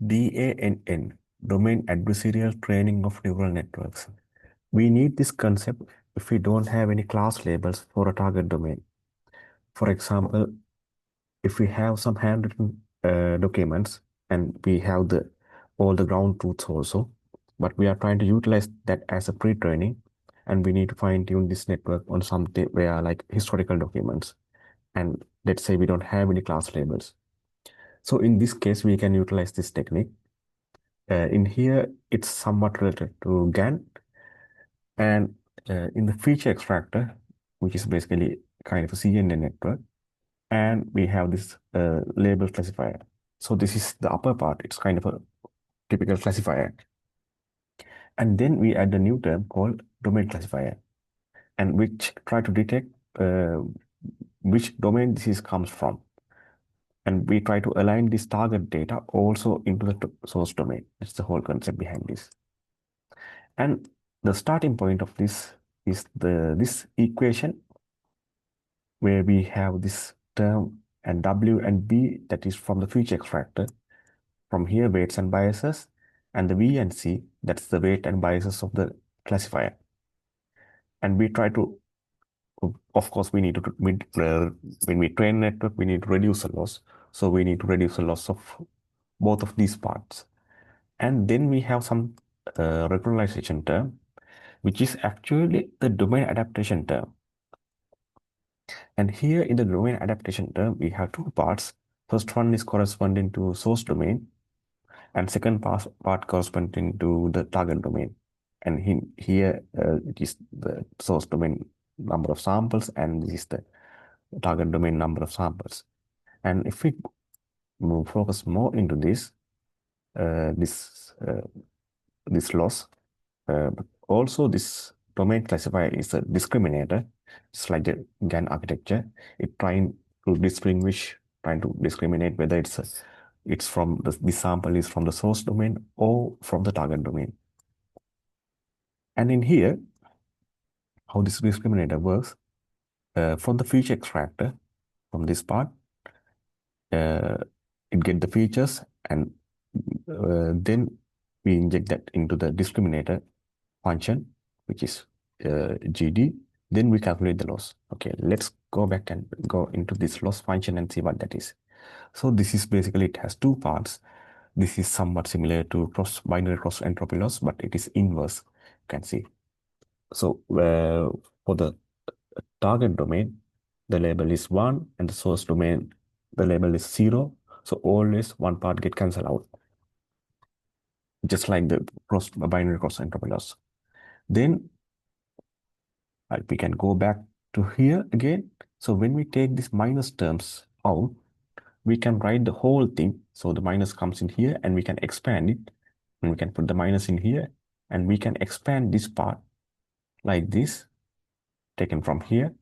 DANN, Domain Adversarial Training of Neural Networks. We need this concept if we don't have any class labels for a target domain. For example, if we have some handwritten documents and we have all the ground truths also, but we are trying to utilize that as a pre-training, and we need to fine-tune this network on something where like historical documents. And let's say we don't have any class labels. So in this case, we can utilize this technique. In here, it's somewhat related to GAN. And in the feature extractor, which is basically kind of a CNN network, and we have this label classifier. So this is the upper part. It's kind of a typical classifier. And then we add a new term called domain classifier, and which try to detect which domain this comes from. And we try to align this target data also into the source domain. That's the whole concept behind this. And the starting point of this is this equation where we have this term and W and B that is from the feature extractor. From here, weights and biases, and the V and C, that's the weight and biases of the classifier. And we try to, of course, we need to, when we train network, we need to reduce the loss. So we need to reduce the loss of both of these parts. And then we have some regularization term, which is actually the domain adaptation term. And here in the domain adaptation term, we have two parts. First one is corresponding to source domain, and second part corresponding to the target domain. And here it is the source domain number of samples, and this is the target domain number of samples. And if we focus more into this, this loss, but also this domain classifier is a discriminator. It's like the GAN architecture. It trying to discriminate whether it's from the sample is from the source domain or from the target domain. And in here, how this discriminator works, from the feature extractor, from this part, it get the features, and then we inject that into the discriminator function, which is GD. Then we calculate the loss. Okay, let's go back and go into this loss function and see what that is. So this is basically, it has two parts. This is somewhat similar to binary cross entropy loss, but it is inverse, you can see. So for the target domain, the label is 1, and the source domain, the label is 0. So always one part get cancelled out, just like the binary cross entropy loss. Then we can go back to here again. So when we take these minus terms out, we can write the whole thing. So the minus comes in here, and we can expand it, and we can put the minus in here, and we can expand this part like this, taken from here.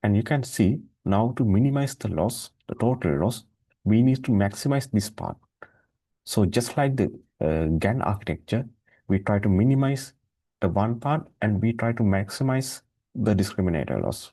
And you can see now, to minimize the loss, the total loss, we need to maximize this part. So just like the GAN architecture, we try to minimize the one part, and we try to maximize the discriminator loss.